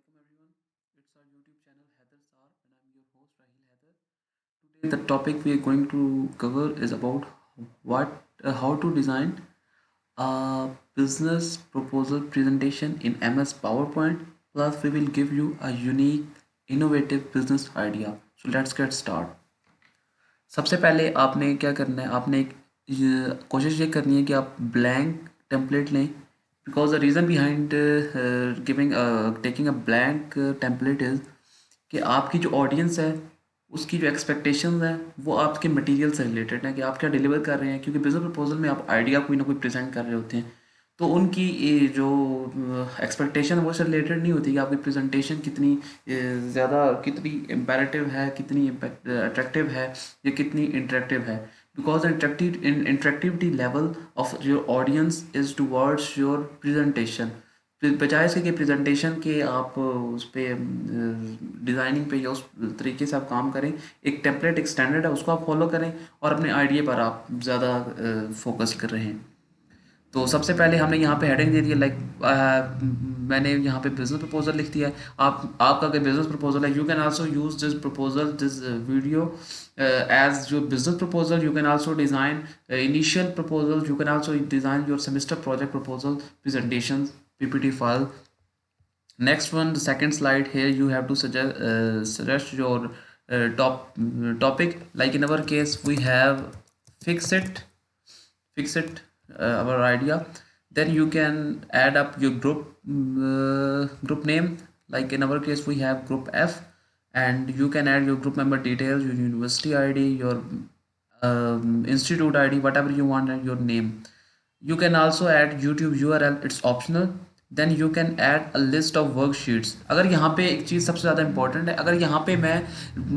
everyone. It's our YouTube channel Heather Sar and I'm your host Rahil Heather. Today the topic we are going to cover is about how to design a business proposal presentation in MS PowerPoint. Plus we will give you a unique innovative business idea. So let's get started. सबसे पहले आपने क्या करना है, आपने कोशिश ये करनी है कि आप ब्लैंक टेम्पलेट लें। Because the reason behind giving taking a blank template is कि आपकी जो ऑडियंस है उसकी जो एक्सपेक्टेशंस हैं वो आपके मटेरियल से रिलेटेड है कि आप क्या डिलीवर कर रहे हैं, क्योंकि बिजनेस प्रपोजल में आप आइडिया कोई ना कोई प्रेजेंट कर रहे होते हैं। तो उनकी ये जो एक्सपेक्टेशन है वो से रिलेटेड नहीं होती कि आपकी प्रेजेंटेशन कितनी ज़्यादा कितनी इम्पेरेटिव है, कितनी अट्रैक्टिव है या कितनी इंटरेक्टिव है। Because interactivity level of your audience is towards your presentation. बजाय इसके कि प्रेजेंटेशन के आप उस पर डिज़ाइनिंग पे या उस तरीके से आप काम करें, एक टेम्पलेट एक स्टैंडर्ड है उसको आप फॉलो करें और अपने आइडिया पर आप ज़्यादा फोकस कर रहे हैं। तो सबसे पहले हमने यहाँ पे हेडिंग दे दी है, लाइक मैंने यहाँ पे बिजनेस प्रपोजल लिख दिया है। आपका अगर बिजनेस प्रपोजल है, you can also use this proposal this video as your business proposal. You can also design initial proposal, you can also design your semester project proposal presentation PPT file. Next one, the second slide here, you have to suggest your topic. Like in our case, we have fix it our idea. Then you can add up your group name. Like in our case, we have group F, and you can add your group member details, your university ID, your institute ID, whatever you want, and your name. You can also add YouTube URL, it's optional. Then you can add a list of worksheets. अगर यहाँ पे एक चीज़ सबसे ज़्यादा important है, अगर यहाँ पे मैं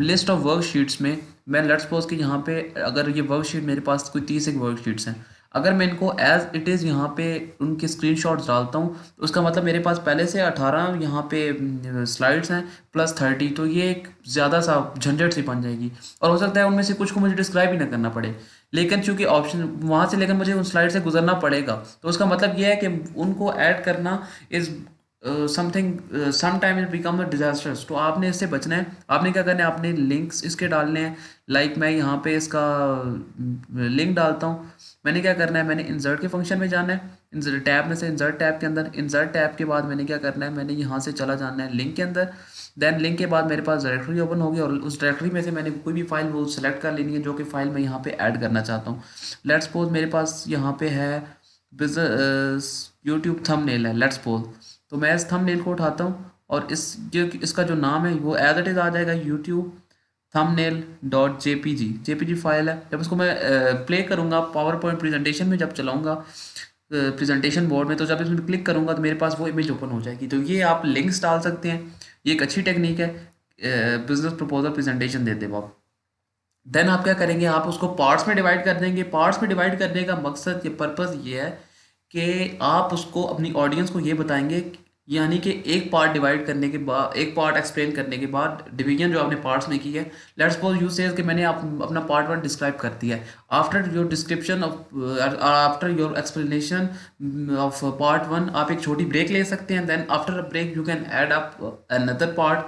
लिस्ट ऑफ वर्कशीट्स में मैं लेट्स सपोज कि यहाँ पे अगर ये वर्कशीट मेरे पास कोई 30 एक वर्कशीट्स हैं, अगर मैं इनको एज इट इज़ यहाँ पे उनके स्क्रीनशॉट्स डालता हूँ तो उसका मतलब मेरे पास पहले से 18 यहाँ पे स्लाइड्स हैं प्लस 30, तो ये एक ज़्यादा सा झंझट सी बन जाएगी और हो सकता है उनमें से कुछ को मुझे डिस्क्राइब ही ना करना पड़े। लेकिन चूंकि ऑप्शन वहाँ से लेकर मुझे उन स्लाइड से गुजरना पड़ेगा, तो उसका मतलब ये है कि उनको ऐड करना is something sometime it become a disasters. तो आपने इससे बचना है। आपने क्या करना है, आपने लिंक्स इसके डालने हैं। लाइक मैं यहाँ पे इसका लिंक डालता हूँ। मैंने क्या करना है, मैंने इंसर्ट के फंक्शन में जाना है, इंसर्ट टैब में से इंसर्ट टैब के अंदर, इंसर्ट टैब के बाद मैंने क्या करना है, मैंने यहाँ से चला जाना है लिंक के अंदर। देन लिंक के बाद मेरे पास डायरेक्टरी ओपन होगी और उस डायरेक्टरी में से मैंने कोई भी फाइल वो सेलेक्ट कर लेनी है जो कि फाइल मैं यहाँ पे ऐड करना चाहता हूँ। लेट्स सपोज मेरे पास यहाँ पे है बिजनेस यूट्यूब थंबनेल है लेट्स सपोज। तो मैं इस थंबनेल को उठाता हूँ और इसका जो नाम है वो एज इट इज़ आ जाएगा YouTube thumbnail dot JPG file है। जब उसको मैं प्ले करूँगा पावर पॉइंट प्रेजेंटेशन में, जब चलाऊँगा प्रेजेंटेशन बोर्ड में, तो जब इसमें क्लिक करूँगा तो मेरे पास वो इमेज ओपन हो जाएगी। तो ये आप लिंक्स डाल सकते हैं, ये एक अच्छी टेक्निक है बिजनेस प्रपोजल प्रेजेंटेशन देते वक्त। देन आप क्या करेंगे, आप उसको पार्ट्स में डिवाइड कर देंगे। पार्ट्स में डिवाइड करने का मकसद ये पर्पज़ ये है कि आप उसको अपनी ऑडियंस को ये बताएंगे, यानी कि एक पार्ट डिवाइड करने के बाद, एक पार्ट एक्सप्लेन करने के बाद, डिवीजन जो आपने पार्ट्स में की है, लेट्स सपोज यू सेज कि मैंने अपना पार्ट 1 डिस्क्राइब कर दिया है। After your description of after your explanation of part 1 आप एक छोटी ब्रेक ले सकते हैं। Then after a break you can add up another part,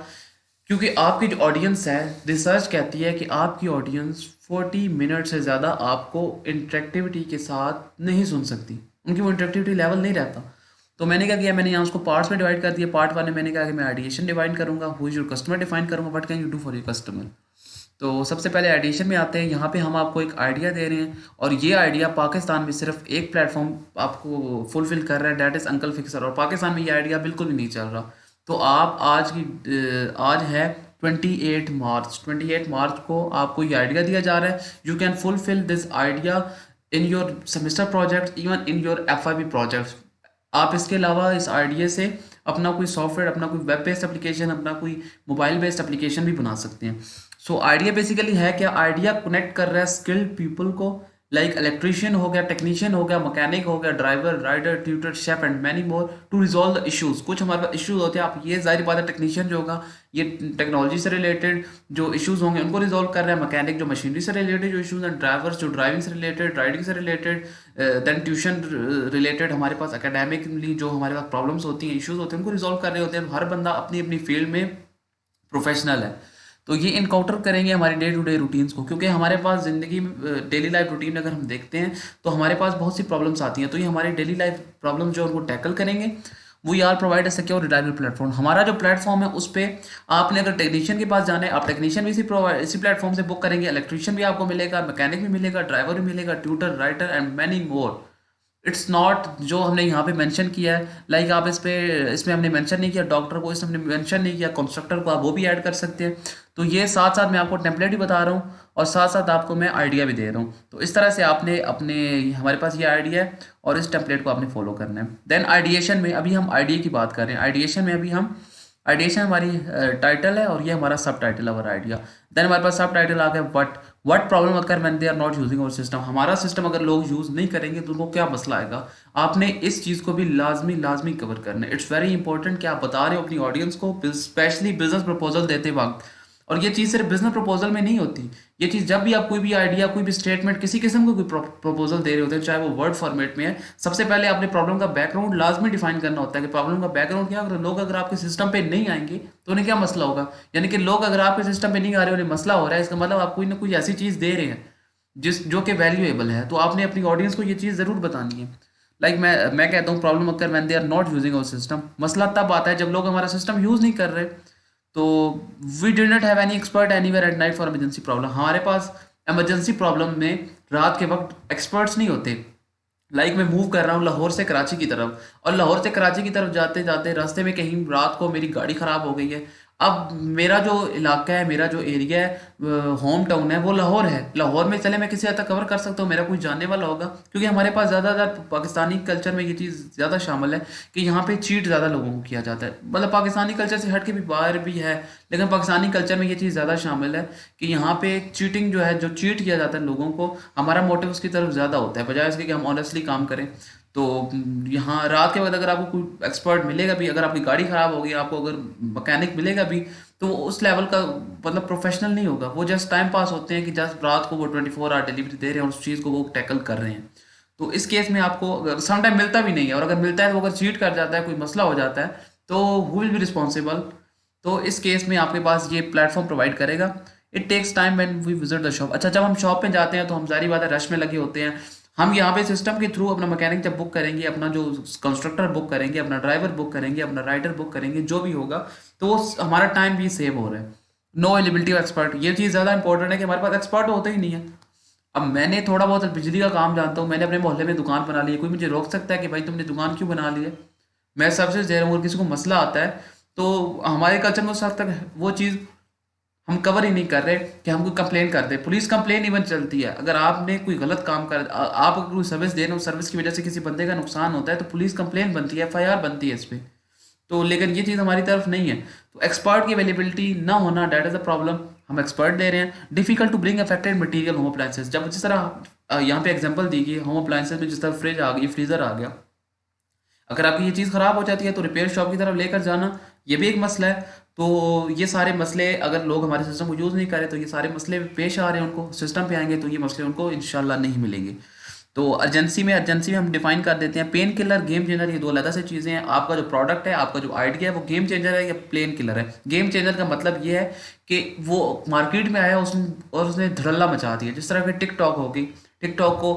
क्योंकि आपकी जो ऑडियंस है, रिसर्च कहती है कि आपकी ऑडियंस 40 मिनट से ज़्यादा आपको इंटरेक्टिविटी के साथ नहीं सुन सकती, उनकी वो इंटरेक्टिविटी लेवल नहीं रहता। तो मैंने क्या किया, मैंने यहाँ उसको पार्ट्स में डिवाइड कर दिया। पार्ट 1 में मैंने कहा कि मैं आइडिएशन डिफाइन करूँगा, who is your customer define करूँगा, what can you do for your customer. तो सबसे पहले आइडिएशन में आते हैं। यहाँ पे हम आपको एक आइडिया दे रहे हैं और ये आइडिया पाकिस्तान में सिर्फ एक प्लेटफॉर्म आपको फुलफिल कर रहा है, डैट इज़ अंकल फिक्सर, और पाकिस्तान में ये आइडिया बिल्कुल भी नहीं चल रहा। तो आप आज है 28 मार्च को आपको ये आइडिया दिया जा रहा है। You can fulfil this idea in your semester project, even in your FIP project. आप इसके अलावा इस आइडिया से अपना कोई सॉफ्टवेयर, अपना कोई वेब बेस्ड एप्लीकेशन, अपना कोई मोबाइल बेस्ड एप्लीकेशन भी बना सकते हैं। सो आइडिया बेसिकली है क्या, आइडिया कनेक्ट कर रहा है स्किल्ड पीपल को लाइक इलेक्ट्रिशियन हो गया, टेक्नीशियन हो गया, मैकेनिक हो गया, driver, rider, tutor, chef and many more to resolve the issues. कुछ हमारे पास इश्यूज होते हैं, आप ये जाहिर बात है टेक्नीशियन जो होगा ये टेक्नोलॉजी से रिलेटेड जो इश्यूज होंगे उनको रिजॉल्व कर रहे हैं, मैकेनिक जो मशीनरी से रिलेटेड जो इश्यूज हैं, ड्राइवर्स जो ड्राइविंग से रिलेटेड, राइडिंग से रिलेटेड, देन ट्यूशन रिलेटेड हमारे पास एकेडमिकली जो हमारे पास प्रॉब्लम्स होती हैं, इश्यूज होते हैं, उनको रिजॉल्व कर रहे होते हैं। हर बंदा अपनी अपनी फील्ड में प्रोफेशनल है। तो ये इनकाउंटर करेंगे हमारे डे टू डे रूटीन्स को, क्योंकि हमारे पास ज़िंदगी में डेली लाइफ रूटीन अगर हम देखते हैं तो हमारे पास बहुत सी प्रॉब्लम्स आती हैं। तो ये हमारी डेली लाइफ प्रॉब्लम जो है उनको टैकल करेंगे। We are provide a secure reliable platform. हमारा जो प्लेटफॉर्म है उस पर आपने अगर टेक्नीशियन के पास जाना है, आप टेक्नीशियन भी इसी प्लेटफॉर्म से बुक करेंगे, इलेक्ट्रीशियन भी आपको मिलेगा, मैकेनिक भी मिलेगा, ड्राइवर भी मिलेगा, tutor, writer and many more. It's not जो हमने यहाँ पे मेंशन किया है, लाइक आप इसमें हमने मेंशन नहीं किया डॉक्टर को, इसमें हमने मेंशन नहीं किया कंस्ट्रक्टर को, आप वो भी ऐड कर सकते हैं। तो ये साथ साथ मैं आपको टेम्पलेट भी बता रहा हूँ और साथ साथ आपको मैं आइडिया भी दे रहा हूँ। तो इस तरह से आपने अपने हमारे पास ये आइडिया है और इस टेम्पलेट को आपने फॉलो करना है। देन आइडिएशन में अभी हम आइडिया की बात कर रहे हैं। आइडिएशन में अभी हम आइडिएशन हमारी टाइटल है और ये हमारा सब टाइटल है हमारा आइडिया। देन हमारे पास सब टाइटल आ गया what problem occur when they are not using our system. हमारा सिस्टम अगर लोग यूज़ नहीं करेंगे तो उनको क्या मसला आएगा। आपने इस चीज़ को भी लाजमी लाजमी कवर करना है। इट्स वेरी इंपॉर्टेंट कि आप बता रहे हो अपनी ऑडियंस को, स्पेशली बिजनेस प्रपोजल देते वक्त। और ये चीज़ सिर्फ बिजनेस प्रपोजल में नहीं होती, ये चीज़ जब भी आप कोई भी आइडिया, कोई भी स्टेटमेंट, किसी किस्म का कोई प्रपोजल दे रहे होते हैं, चाहे वो वर्ड फॉर्मेट में है, सबसे पहले आपने प्रॉब्लम का बैकग्राउंड लाजमी डिफाइन करना होता है कि प्रॉब्लम का बैकग्राउंड क्या है। अगर लोग अगर आपके सिस्टम पे नहीं आएंगे तो उन्हें क्या मसला होगा। यानी कि लोग अगर आपके सिस्टम पे नहीं आ रहे, उन्हें मसला हो रहा है, इसका मतलब आप कोई ना कोई ऐसी चीज़ दे रहे हैं जो कि वैल्यूएबल है। तो आपने अपनी ऑडियंस को ये चीज़ ज़रूर बतानी है। लाइक मैं कहता हूँ problem occur when they are not using our system. मसला तब आता है जब लोग हमारा सिस्टम यूज़ नहीं कर रहे। तो we did not have any expert anywhere at night for emergency problem. हमारे पास इमरजेंसी प्रॉब्लम में रात के वक्त एक्सपर्ट्स नहीं होते। लाइक मैं मूव कर रहा हूँ लाहौर से कराची की तरफ, और लाहौर से कराची की तरफ जाते जाते रास्ते में कहीं रात को मेरी गाड़ी ख़राब हो गई है। अब मेरा जो इलाका है, मेरा जो एरिया है, होम टाउन है, वो लाहौर है। लाहौर में चले मैं किसी हद तक कवर कर सकता हूँ, मेरा कोई जानने वाला होगा, क्योंकि हमारे पास ज़्यादातर पाकिस्तानी कल्चर में ये चीज़ ज़्यादा शामिल है कि यहाँ पे चीट ज़्यादा लोगों को किया जाता है। मतलब पाकिस्तानी कल्चर से हट के भी बाहर भी है, लेकिन पाकिस्तानी कल्चर में ये चीज़ ज़्यादा शामिल है कि यहाँ पे चीटिंग जो है, जो चीट किया जाता है लोगों को, हमारा मोटिव उसकी तरफ ज़्यादा होता है बजाय इसके कि हम ऑनेस्टली काम करें। तो यहाँ रात के वक्त अगर आपको कोई एक्सपर्ट मिलेगा भी, अगर आपकी गाड़ी ख़राब होगी, आपको अगर मैकेनिक मिलेगा भी, तो वो उस लेवल का मतलब प्रोफेशनल नहीं होगा। वो जस्ट टाइम पास होते हैं कि जस्ट रात को वो 24 आवर डिलीवरी दे रहे हैं और उस चीज़ को वो टैकल कर रहे हैं। तो इस केस में आपको सम टाइम मिलता भी नहीं है, और अगर मिलता है तो अगर चीट कर जाता है, कोई मसला हो जाता है, तो हु विल बी रिस्पॉन्सिबल। तो इस केस में आपके पास ये प्लेटफॉर्म प्रोवाइड करेगा। It takes time when we visit the shop. अच्छा, जब हम शॉप पे जाते हैं तो हम सारी बातें रश में लगे होते हैं। हम यहाँ पे सिस्टम के थ्रू अपना मैकेनिक जब बुक करेंगे, अपना जो कंस्ट्रक्टर बुक करेंगे, अपना ड्राइवर बुक करेंगे, अपना राइडर बुक करेंगे, जो भी होगा, तो वो हमारा टाइम भी सेव हो रहा है। नो एलिबिलिटी ऑफ एक्सपर्ट, ये चीज़ ज़्यादा इंपॉर्टेंट है कि हमारे पास एक्सपर्ट होते ही नहीं है। अब मैंने थोड़ा बहुत बिजली का काम जानता हूँ, मैंने अपने मोहल्ले में दुकान बना ली है, कोई मुझे रोक सकता है कि भाई तुमने दुकान क्यों बना ली है? मैं सर्विस दे रहा हूँ, अगर किसी को मसला आता है तो हमारे कल्चर में उस हद तक वो चीज़ हम कवर ही नहीं कर रहे कि हम कोई कंप्लेन कर दे। पुलिस कंप्लेन इवन चलती है, अगर आपने कोई गलत काम कर, आप अगर कोई सर्विस दे रहे हो, सर्विस की वजह से किसी बंदे का नुकसान होता है, तो पुलिस कंप्लेन बनती है, एफआईआर बनती है इस पर। तो लेकिन ये चीज़ हमारी तरफ नहीं है। तो एक्सपर्ट की अवेलेबिलिटी ना होना, डेट इज़ अ प्रॉब्लम। हम एक्सपर्ट दे रहे हैं। Difficult to bring affected material home appliances, जब जिस तरह यहाँ पे एग्जांपल दी गई होम अप्लाइंसेज में, जिस तरह फ्रिज आ गई, फ्रीज़र आ गया, अगर आपकी ये चीज़ ख़राब हो जाती है तो रिपेयर शॉप की तरफ लेकर जाना, ये भी एक मसला है। तो ये सारे मसले अगर लोग हमारे सिस्टम को यूज़ नहीं करें तो ये सारे मसले पेश आ रहे हैं, उनको सिस्टम पे आएंगे तो ये मसले उनको इंशाल्लाह नहीं मिलेंगे। तो अर्जेंसी में हम डिफाइन कर देते हैं पेन किलर, गेम चेंजर, ये दो अलग से चीज़ें हैं। आपका जो प्रोडक्ट है, आपका जो आइडिया है, वो गेम चेंजर है या प्लेन किलर है। गेम चेंजर का मतलब ये है कि वो मार्केट में आया उसने धड़ल्ला मचा दिया। जिस तरह की टिकटॉक होगी, टिकटॉक को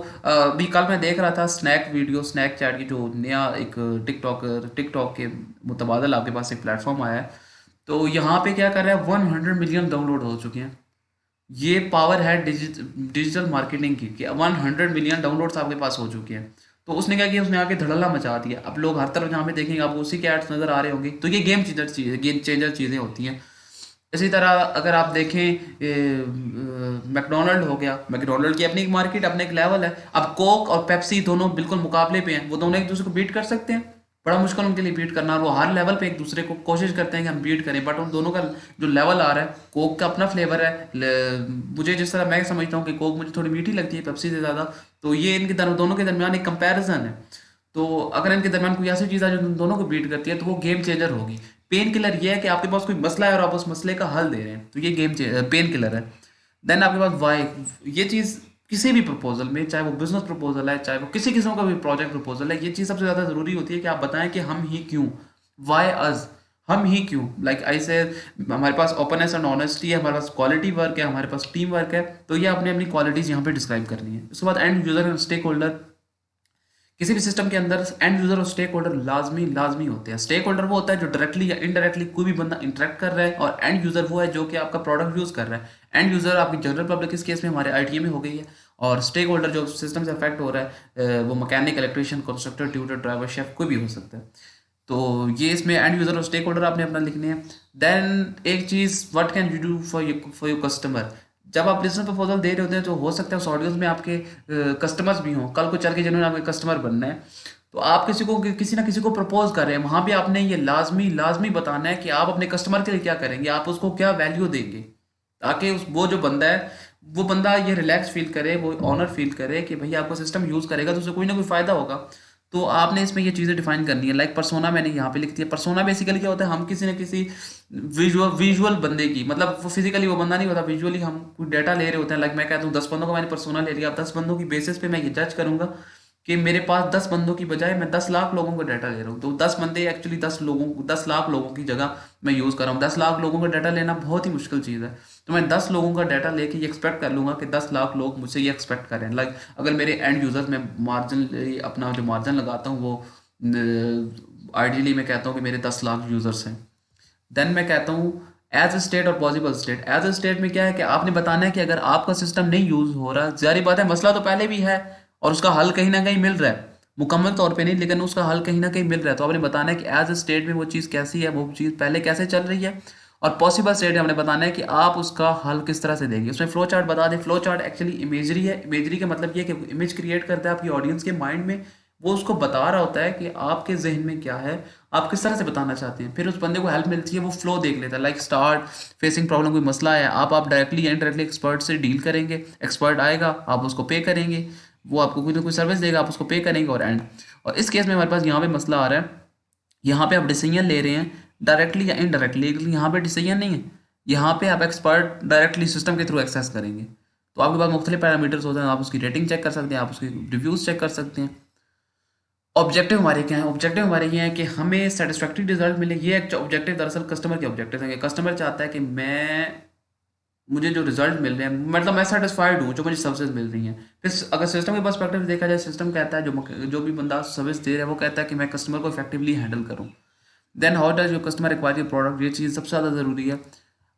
भी कल मैं देख रहा था, स्नैक चैट की जो नया एक टिकटॉक के मुतबादल आपके पास एक प्लेटफॉर्म आया है। तो यहाँ पे क्या कर रहा है, 100 मिलियन डाउनलोड हो चुके हैं। ये पावर है डिजिटल मार्केटिंग की कि 100 मिलियन डाउनलोड्स आपके पास हो चुके हैं। तो उसने क्या किया, उसने आके धड़ल्ला मचा दिया। अब लोग हर तरफ जहाँ पे देखेंगे आपको उसी के एड्स नज़र आ रहे होंगे। तो ये गेम चेंजर चीज़ें होती हैं। इसी तरह अगर आप देखें मैकडोनल्ड हो गया, मैकडोनल्ड की अपनी एक मार्केट, अपने एक लेवल है। अब कोक और पेप्सी दोनों बिल्कुल मुकाबले पे हैं, वो दोनों एक दूसरे को बीट कर सकते हैं? बड़ा मुश्किल उनके लिए बीट करना, और वो हर लेवल पे एक दूसरे को कोशिश करते हैं कि हम बीट करें, बट उन दोनों का जो लेवल आ रहा है, कोक का अपना फ्लेवर है, मुझे जिस तरह मैं समझता हूँ कि कोक मुझे थोड़ी मीठी लगती है पेप्सी से ज़्यादा, तो ये इनके दोनों के दरमियान एक कंपैरिजन है। तो अगर इनके दरमियान कोई ऐसी चीज़ है जो उन दोनों को बीट करती है, तो वो गेम चेंजर होगी। पेन किलर ये है कि आपके पास कोई मसला है और आप उस मसले का हल दे रहे हैं, तो ये पेन किलर है। देन आपके पास वाई, ये चीज़ किसी भी प्रपोजल में, चाहे वो बिजनेस प्रपोजल है, चाहे वो किसी किस्म का भी प्रोजेक्ट प्रपोजल है, ये चीज़ सबसे ज़्यादा ज़रूरी होती है कि आप बताएं कि हम ही क्यों, वाई अस, हम ही क्यों, लाइक आई से हमारे पास ओपननेस एंड ऑनेस्टी है, हमारे पास क्वालिटी वर्क है, हमारे पास टीम वर्क है, तो ये आपने अपनी क्वालिटीज़ यहाँ पे डिस्क्राइब करनी है। उसके बाद end user and stakeholder, किसी भी सिस्टम के अंदर एंड यूजर और स्टेक होल्डर लाजमी लाजमी होते हैं। स्टेक होल्डर वो होता है जो डायरेक्टली या इनडायरेक्टली कोई भी बंदा इंटरेक्ट कर रहा है, और एंड यूजर वो है जो कि आपका प्रोडक्ट यूज कर रहा है। एंड यूजर आपकी जनरल पब्लिक इस केस में हमारे आईटीए में हो गई है, और स्टेक होल्डर जो सिस्टम से अफेक्ट हो रहा है वो mechanic, electrician, constructor, tutor, driver, chef कोई भी हो सकता है। तो ये इसमें एंड यूजर और स्टेक होल्डर आपने अपना लिखने हैं। देन एक चीज़, what can you do for your customer, जब आप बिजनेस प्रपोजल दे रहे होते हैं तो हो सकता है उस ऑडियंस में आपके कस्टमर्स भी हों, कल को चल के जिन्होंने आपके कस्टमर बनना है, तो आप किसी ना किसी को प्रपोज कर रहे हैं, वहां पे आपने ये लाजमी लाजमी बताना है कि आप अपने कस्टमर के लिए क्या करेंगे, आप उसको क्या वैल्यू देंगे, ताकि वो जो बंदा है, वो बंदा ये रिलैक्स फील करे, वो ऑनर फील करे कि भाई आपका सिस्टम यूज़ करेगा तो उसे कोई ना कोई फ़ायदा होगा। तो आपने इसमें ये चीज़ें डिफाइन करनी है। लाइक पर्सोना मैंने यहाँ पे लिख दिया। पर्सोना बेसिकली क्या होता है, हम किसी न किसी विजुअल बंदे की, मतलब वो फिजिकली वो बंदा नहीं होता, विजुअली हम कोई डाटा ले रहे होते हैं। लाइक मैं कहता हूँ 10 बंदों का मैंने पर्सोना ले लिया, अब 10 बंदों की बेसिस पे मैं ये जज करूंगा कि मेरे पास 10 बंदों की बजाय मैं 10 लाख लोगों का डाटा ले रहा हूँ, तो 10 बंदे एक्चुअली 10 लाख लोगों की जगह मैं यूज़ कर रहा हूँ। 10 लाख लोगों का डाटा लेना बहुत ही मुश्किल चीज़ है, तो मैं 10 लोगों का डाटा लेके ये एक्सपेक्ट कर लूंगा कि 10 लाख लोग मुझसे ये एक्सपेक्ट करें। लाइक अगर मेरे एंड यूजर्स में मार्जिन, अपना जो मार्जिन लगाता हूँ वो आइडियली मैं कहता हूँ कि मेरे 10 लाख यूजर्स हैं। देन मैं कहता हूँ एज अ स्टेट और possible state. As a state में क्या है कि आपने बताना है कि अगर आपका सिस्टम नहीं यूज हो रहा, जारी बात है मसला तो पहले भी है और उसका हल कहीं ना कहीं मिल रहा है, मुकम्मल तौर पे नहीं लेकिन उसका हल कहीं ना कहीं मिल रहा है, तो आपने बताना है कि एज अ स्टेट में वो चीज़ कैसी है, वो चीज़ पहले कैसे चल रही है। और पॉसिबल स्टेट हमने बताना है कि आप उसका हल किस तरह से देंगे। उसमें फ्लो चार्ट बता दें। फ्लो चार्ट एक्चुअली इमेजरी है। इमेजरी का मतलब ये है कि इमेज क्रिएट करता है आपकी ऑडियंस के माइंड में, वो उसको बता रहा होता है कि आपके जहन में क्या है, आप किस तरह से बताना चाहते हैं। फिर उस बंदे को हेल्प मिलती है, वो फ्लो देख लेता है। लाइक स्टार्ट फेसिंग प्रॉब्लम, कोई मसला है, आप डायरेक्टली या इनडायरेक्टली एक्सपर्ट से डील करेंगे। एक्सपर्ट आएगा, आप उसको पे करेंगे, वो आपको कोई ना कोई सर्विस देगा, आप उसको पे करेंगे। और एंड, और इस केस में हमारे पास यहाँ पे मसला आ रहा है, यहाँ पे आप डिसीजन ले रहे हैं डायरेक्टली या इनडायरेक्टली, लेकिन यहाँ पे डिसीजन नहीं है। यहाँ पे आप एक्सपर्ट डायरेक्टली सिस्टम के थ्रू एक्सेस करेंगे, तो आपके पास मुख्तलिफ पैरामीटर्स होते हैं। आप उसकी रेटिंग चेक कर सकते हैं, आप उसकी रिव्यूज़ चेक कर सकते हैं। ऑब्जेक्टिव हमारे क्या है? ऑब्जेक्टिव हमारे ये हैं कि हमें सेटिस्फैक्टरी रिजल्ट मिले। ये एक ऑब्जेक्टिव दरअसल कस्टमर के ऑब्जेक्टिव हैं। कस्टमर चाहता है कि मुझे जो रिजल्ट मिल रहे हैं, मतलब मैं सेटिस्फाइड हूँ जो मुझे सर्विसेज मिल रही हैं। फिर अगर सिस्टम के पर्सपेक्टिव देखा जाए, सिस्टम कहता है, जो भी बंदा सर्विस दे रहा है वो कहता है कि मैं कस्टमर को इफेक्टिवली हैंडल करूँ। Then how does your customer require your product, ये चीज़ सबसे ज़्यादा ज़रूरी है।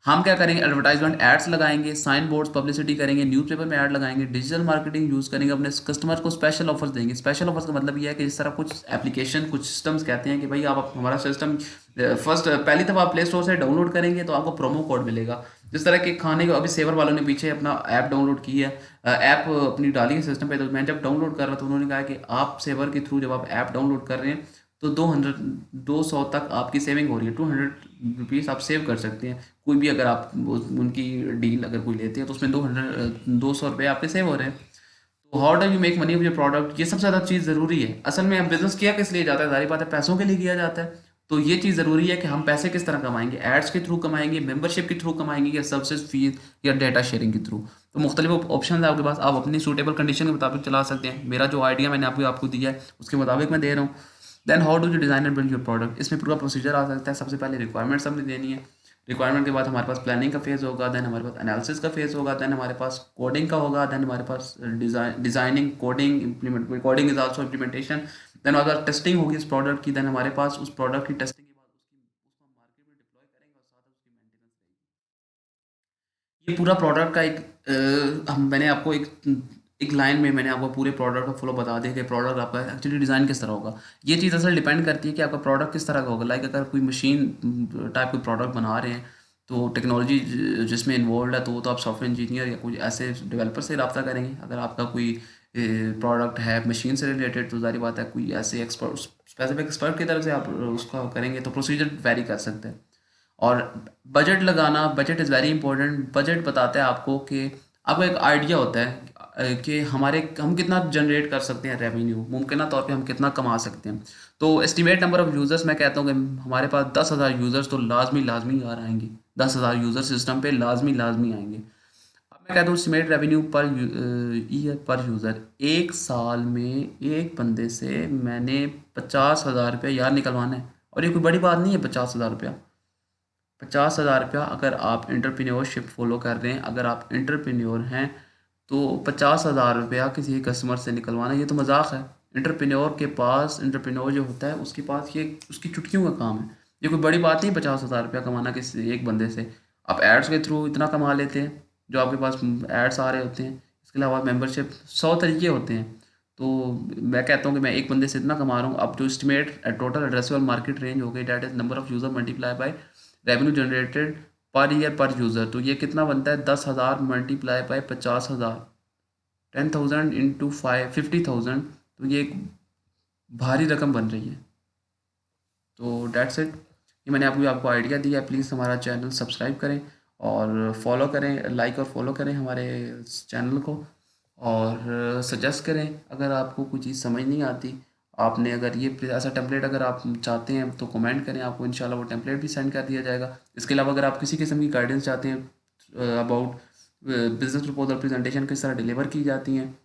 हम क्या करेंगे, एडवर्टाइजमेंट एड्स लगाएंगे, साइन बोर्ड्स पब्लिसिटी करेंगे, न्यूज़पेपर में ऐड लगाएंगे, डिजिटल मार्केटिंग यूज़ करेंगे, अपने कस्टमर को स्पेशल ऑफर्स देंगे। स्पेशल ऑफर्स का मतलब ये है कि जिस तरह कुछ एप्लीकेशन, कुछ सिस्टम्स कहते हैं कि भाई आप हमारा सिस्टम फर्स्ट पहली दफ़ा आप प्ले स्टोर से डाउनलोड करेंगे तो आपको प्रोमो कोड मिलेगा। जिस तरह के खाने को अभी सेवर वालों ने पीछे अपना ऐप डाउनलोड की है, ऐप अपनी डाली है सिस्टम पे, तो मैं जब डाउनलोड कर रहा था उन्होंने कहा कि आप सेवर के थ्रू जब आप ऐप डाउनलोड कर रहे हैं तो 200 तक आपकी सेविंग हो रही है। 200 रुपीज़ आप सेव कर सकते हैं। कोई भी अगर आप उनकी डील अगर कोई लेते हैं तो उसमें 200 रुपये आपके सेव हो रहे हैं। तो how do you make money with your product, ये सबसे ज़्यादा चीज़ ज़रूरी है। असल में बिजनेस किया किस लिए जाता है? जारी बात है पैसों के लिए किया जाता है। तो ये चीज़ ज़रूरी है कि हम पैसे किस तरह कमाएंगे, एड्स के थ्रू कमाएंगे, मेंबरशिप के थ्रू कमाएंगे, या सर्विसेज फीस, या डेटा शेयरिंग के थ्रू। तो मुख्तलिफ ऑप्शन है आपके पास, आप अपनी सूटेबल कंडीशन के मुताबिक चला सकते हैं। मेरा जो आइडिया मैंने आपको दिया है उसके मुताबिक मैं दे रहा हूँ। Then how do you design and build your product, इसमें पूरा प्रोसीजर आ सकता है। सबसे पहले रिक्वायरमेंट्स हमने देनी है। रिक्वायरमेंट के बाद हमारे पास प्लानिंग का फेज़ होगा, देन हमारे पास एनालिसिस का फेज़ होगा, देन हमारे पास कोडिंग का होगा, देन हमारे पास designing, coding, implement, coding is also implementation. Then हमारे पास टेस्टिंग होगी इस प्रोडक्ट की, देन हमारे पास उस प्रोडक्ट की टेस्टिंग के बाद उसको हम मार्केट में डिप्लॉय करेंगे और साथ उसकी मेंटेनेंस रहेगी। ये पूरा प्रोडक्ट का एक हम मैंने आपको एक लाइन में मैंने आपको पूरे प्रोडक्ट का फ्लो बता दिया कि प्रोडक्ट आपका एक्चुअली डिज़ाइन किस तरह होगा। ये चीज़ असल डिपेंड करती है कि आपका प्रोडक्ट किस तरह का होगा। लाइक अगर कोई मशीन टाइप कोई प्रोडक्ट बना रहे हैं तो टेक्नोलॉजी जिसमें इन्वॉल्व है, तो वो तो आप सॉफ्टवेयर इंजीनियर या कुछ ऐसे डेवलपर से रब्ता करेंगे। अगर आपका कोई प्रोडक्ट है मशीन से रिलेटेड, तो जारी बात है कोई ऐसे एक्सपर्ट स्पेसिफिक एक्सपर्ट की तरफ से आप उसका करेंगे तो प्रोसीजर वेरी कर सकते हैं। और बजट लगाना, budget is very important. Budget बताता है आपको कि आपको एक आइडिया होता है कि हम कितना जनरेट कर सकते हैं रेवेन्यू, मुमकिन तौर पे हम कितना कमा सकते हैं। तो एस्टिमेट नंबर ऑफ़ यूज़र्स, मैं कहता हूँ कि हमारे पास 10,000 यूज़र्स तो लाजमी आ आएंगे। 10,000 यूज़र सिस्टम पे लाजमी आएंगे। अब मैं कहता हूँ एस्टिमेट रेवेन्यू पर ईयर पर यूज़र, एक साल में एक बंदे से मैंने 50,000 रुपया यार निकलवाना है। और ये कोई बड़ी बात नहीं है 50,000 रुपया। 50,000 रुपया अगर आप एंटरप्रेन्योरशिप फॉलो कर रहे हैं, अगर आप एंटरप्रेन्योर हैं, तो 50,000 रुपया किसी कस्टमर से निकलवाना ये तो मजाक है। एंटरप्रेन्योर जो होता है उसके पास ये उसकी चुटकियों का काम है। ये कोई बड़ी बात नहीं 50,000 रुपया कमाना किसी एक बंदे से। आप एड्स के थ्रू इतना कमा लेते हैं, जो आपके पास एड्स आ रहे होते हैं। इसके अलावा मेंबरशिप 100 तरीके होते हैं। तो मैं कहता हूँ कि मैं एक बंदे से इतना कमा रहा हूँ। अब जो estimate total addressable market range हो गई, that is number of user multiply by revenue generated per year पर यूज़र। तो ये कितना बनता है, 10,000 मल्टीप्लाई बाय 50,000, 10,000 इंटू 50,000। तो ये एक भारी रकम बन रही है। तो डेट्स इट। ये मैंने आपको आइडिया दिया है। प्लीज़ हमारा चैनल सब्सक्राइब करें और फॉलो करें, लाइक और फॉलो करें हमारे चैनल को। और सजेस्ट करें अगर आपको कोई चीज़ समझ नहीं आती। आपने अगर ये ऐसा टेम्पलेट अगर आप चाहते हैं तो कमेंट करें, आपको इंशाल्लाह वो टेम्पलेट भी सेंड कर दिया जाएगा। इसके अलावा अगर आप किसी किस्म की गाइडेंस चाहते हैं अबाउट बिजनेस प्रपोजल प्रेजेंटेशन किस तरह डिलीवर की जाती हैं,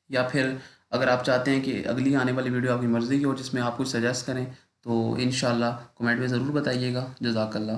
या फिर अगर आप चाहते हैं कि अगली आने वाली वीडियो आपकी मर्ज़ी की हो जिसमें आप कुछ सजेस्ट करें, तो इंशाल्लाह कमेंट में ज़रूर बताइएगा। जज़ाकल्लाह।